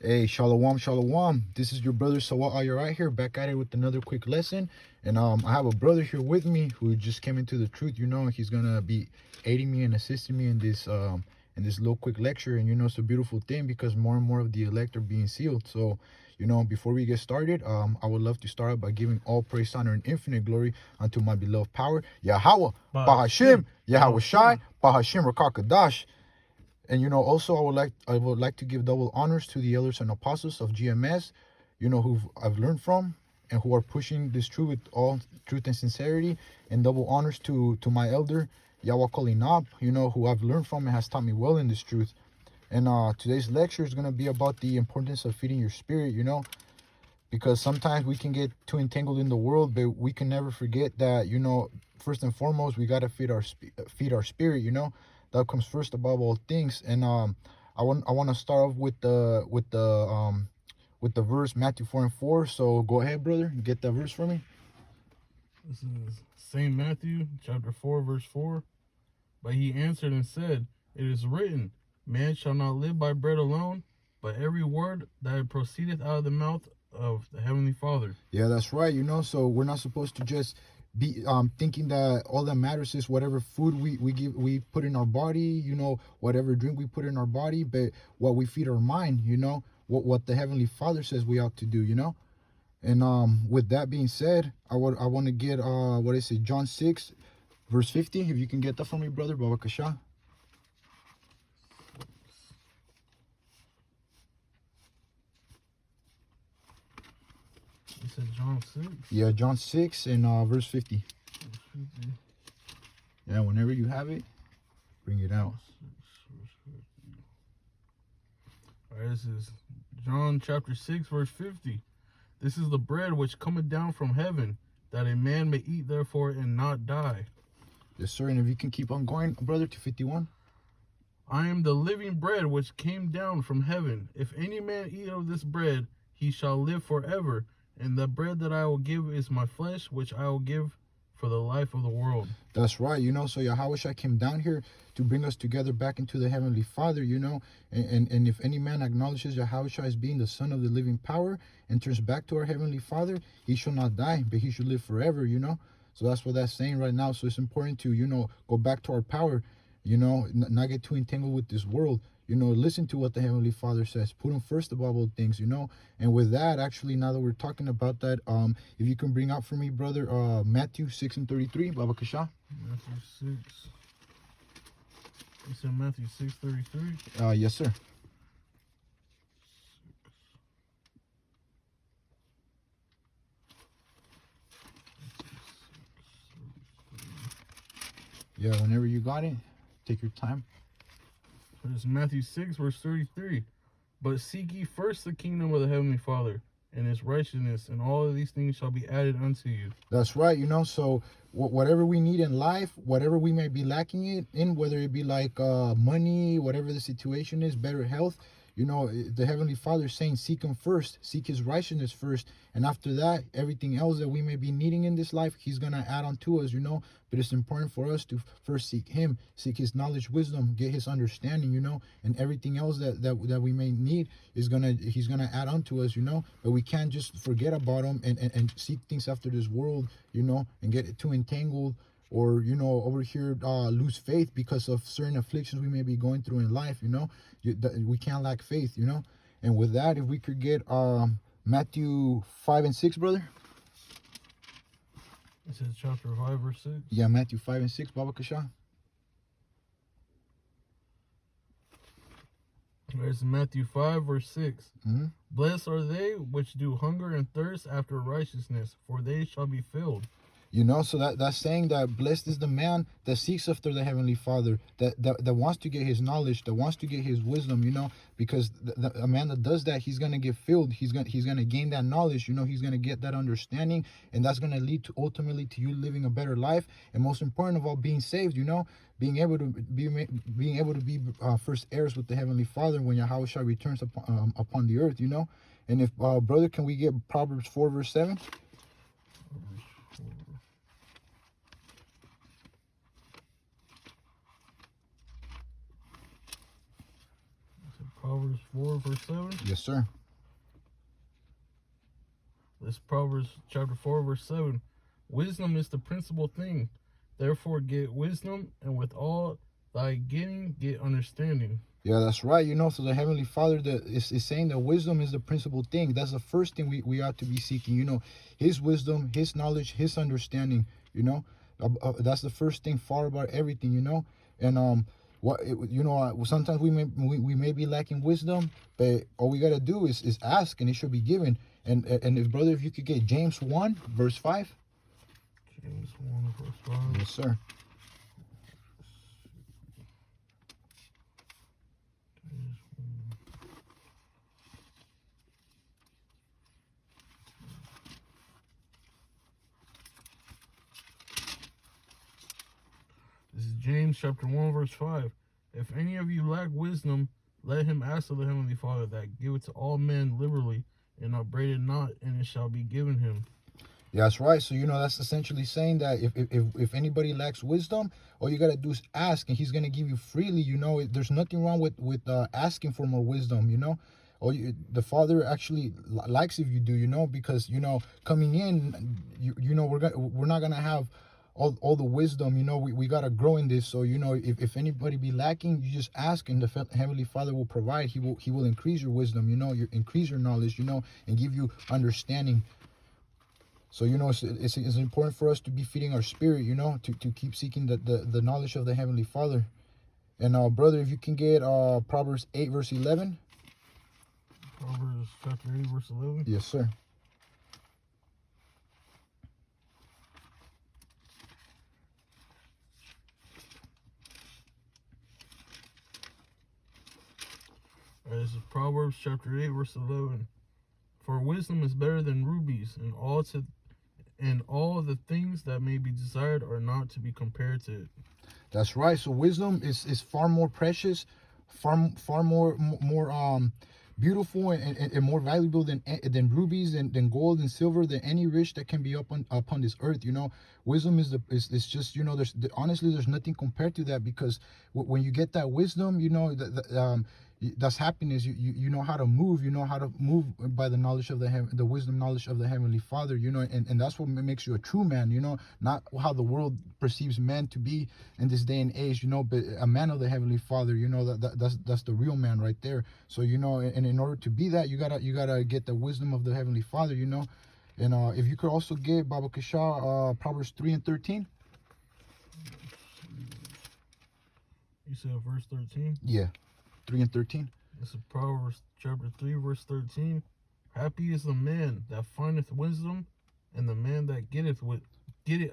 Hey, shalom, shalom. This is your brother Sawat Ayarai here, back at it with another quick lesson. And I have a brother here with me who just came into the truth. He's gonna be aiding me and assisting me in this little quick lecture. And it's a beautiful thing because more and more of the elect are being sealed. So, before we get started, I would love to start out by giving all praise, honor, and infinite glory unto my beloved power, Yahweh, Bahashim, Yahweh Shai, Bahashim Rakakadash. And also I would like to give double honors to the elders and apostles of GMS, who I've learned from and who are pushing this truth with all truth and sincerity. And double honors to my elder, Yahweh Kolinab, who I've learned from and has taught me well in this truth. And today's lecture is gonna be about the importance of feeding your spirit, because sometimes we can get too entangled in the world, but we can never forget that, first and foremost, we gotta feed our spirit. That comes first above all things. And I want to start off with the verse Matthew 4:4. So go ahead, brother, get that verse for me. This is St. Matthew chapter 4, verse 4. But he answered and said, It is written, Man shall not live by bread alone, but every word that proceedeth out of the mouth of the Heavenly Father. Yeah, that's right. So we're not supposed to just be thinking that all that matters is whatever food we put in our body, whatever drink we put in our body, but what we feed our mind, what the Heavenly Father says we ought to do. And with that being said, I want to get what is it, John 6 verse 50. If you can get that for me, brother, Baba Kasha. He said John 6. Yeah, John 6 and verse 50. Yeah, whenever you have it, bring it out. All right, this is John chapter 6, verse 50. This is the bread which cometh down from heaven, that a man may eat therefore and not die. Yes, sir. And if you can keep on going, brother, to 51. I am the living bread which came down from heaven. If any man eat of this bread, he shall live forever. And the bread that I will give is my flesh, which I will give for the life of the world. That's right. So Yahushua came down here to bring us together back into the Heavenly Father, and if any man acknowledges Yahushua as being the Son of the living power and turns back to our Heavenly Father, he shall not die, but he should live forever, So that's what that's saying right now. So it's important to, go back to our power, not get too entangled with this world. Listen to what the Heavenly Father says. Put him first above all things, And with that, actually, now that we're talking about that, if you can bring out for me, brother, Matthew 6 and 33, Baba Kasha. Matthew 6. You said Matthew 6:33? Yes, sir. Yeah, whenever you got it, take your time. It's Matthew 6, verse 33. But seek ye first the kingdom of the Heavenly Father and his righteousness, and all of these things shall be added unto you. That's right. So whatever we need in life, whatever we may be lacking it in, whether it be like money, whatever the situation is, better health, the Heavenly Father is saying, seek him first, seek his righteousness first. And after that, everything else that we may be needing in this life, he's going to add on to us, But it's important for us to first seek him, seek his knowledge, wisdom, get his understanding, and everything else that we may need he's going to add on to us, But we can't just forget about him and seek things after this world, and get too entangled or over here lose faith because of certain afflictions we may be going through in life. We can't lack faith. And with that, if we could get Matthew 5 and 6, brother. It says chapter 5, verse 6. Yeah, Matthew 5 and 6, Baba Kasha. There's Matthew 5, verse 6. Mm-hmm. Blessed are they which do hunger and thirst after righteousness, for they shall be filled. So that's saying that blessed is the man that seeks after the Heavenly Father, that wants to get his knowledge, that wants to get his wisdom, because a man that does that, he's gonna get filled, he's gonna gain that knowledge, he's gonna get that understanding, and that's gonna lead to ultimately to you living a better life, and most important of all, being saved, being able to be first heirs with the Heavenly Father when Yahushua returns upon the earth, And if brother, can we get Proverbs 4 verse 7? Proverbs 4, verse 7. Yes, sir. This Proverbs chapter 4, verse 7. Wisdom is the principal thing. Therefore get wisdom, and with all thy getting, get understanding. Yeah, that's right. So the Heavenly Father is saying that wisdom is the principal thing. That's the first thing we ought to be seeking. His wisdom, His knowledge, His understanding. That's the first thing far about everything. And sometimes we may be lacking wisdom, but all we gotta do is ask, and it should be given. And if you could get James 1 verse 5. James 1 verse 5. Yes, sir. This is James chapter 1 verse 5. If any of you lack wisdom, let him ask of the Heavenly Father, that giveth to all men liberally, and upbraideth not, and it shall be given him. Yeah, that's right. So that's essentially saying that if anybody lacks wisdom, all you gotta do is ask, and He's gonna give you freely. There's nothing wrong with asking for more wisdom. The Father actually likes if you do. Because coming in, we're not gonna have all the wisdom. We gotta grow in this. So if anybody be lacking, you just ask, and the Heavenly Father will provide. He will increase your wisdom. Increase your knowledge. And give you understanding. So it's important for us to be feeding our spirit, to keep seeking the knowledge of the Heavenly Father. And brother, if you can get Proverbs 8 verse 11. Proverbs chapter 8 verse 11. Yes, sir. This is Proverbs chapter 8 verse 11. For wisdom is better than rubies, and all the things that may be desired are not to be compared to it. That's right. So wisdom is far more precious, far more beautiful and more valuable than rubies and than gold and silver, than any rich that can be upon this earth. Wisdom is just honestly there's nothing compared to that, because when you get that wisdom, that's happiness. You know how to move. You know how to move by the knowledge of the wisdom knowledge of the Heavenly Father. And that's what makes you a true man. Not how the world perceives man to be in this day and age. But a man of the Heavenly Father. That's the real man right there. So and in order to be that, you gotta get the wisdom of the Heavenly Father. And if you could also get Baba Kasha, Proverbs 3 and 13. You said verse 13? Yeah. 3 and 13. This is Proverbs chapter 3 verse 13. Happy is the man that findeth wisdom, and the man that getteth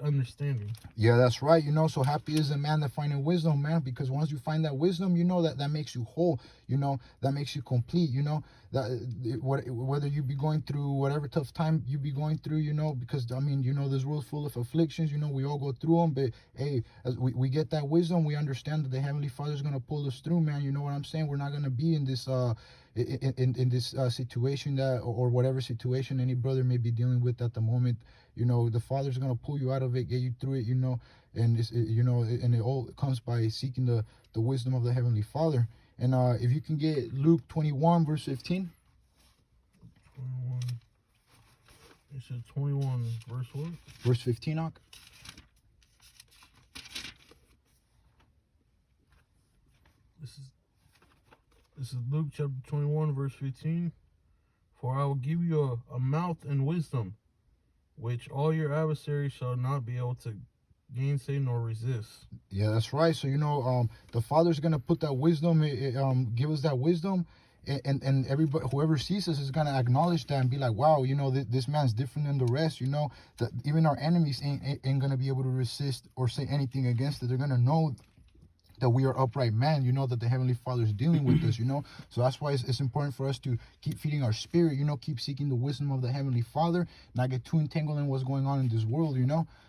understanding. Yeah, that's right. So happy is the man that findeth wisdom, man, because once you find that wisdom, that makes you whole. That makes you complete. That whether you be going through whatever tough time you be going through, because this world's full of afflictions. We all go through them, but hey, as we get that wisdom, we understand that the Heavenly Father is gonna pull us through, man. You know what I'm saying? We're not gonna be in this in this situation or whatever situation any brother may be dealing with at the moment. The Father's gonna pull you out of it, get you through it. And it's, and it all comes by seeking the wisdom of the Heavenly Father. And if you can get Luke 21 verse 15. 21. You said 21 verse what? Verse 15, Ak. This is Luke chapter 21 verse 15. For I will give you a mouth and wisdom, which all your adversaries shall not be able to gainsay nor resist. Yeah, that's right. So the Father's gonna put that wisdom, give us that wisdom, and everybody, whoever sees us, is gonna acknowledge that and be like, wow, this man's different than the rest. That even our enemies ain't gonna be able to resist or say anything against it. They're gonna know that we are upright man, that the Heavenly Father is dealing with us, So that's why it's important for us to keep feeding our spirit, keep seeking the wisdom of the Heavenly Father, not get too entangled in what's going on in this world,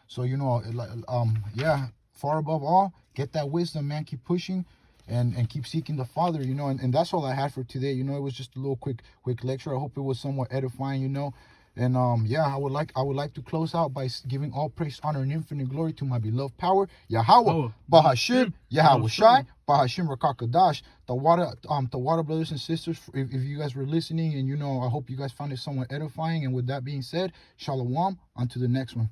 So, yeah, far above all, get that wisdom, man. Keep pushing and keep seeking the Father, and that's all I had for today. It was just a little quick lecture. I hope it was somewhat edifying, And yeah, I would like to close out by giving all praise, honor, and infinite glory to my beloved power, Yahweh, Oh, Bahashim, Yahweh Shai, Bahashim. Bahashim Rakakadash, the water brothers and sisters. If you guys were listening, and I hope you guys found it somewhat edifying. And with that being said, Shalom, on to the next one.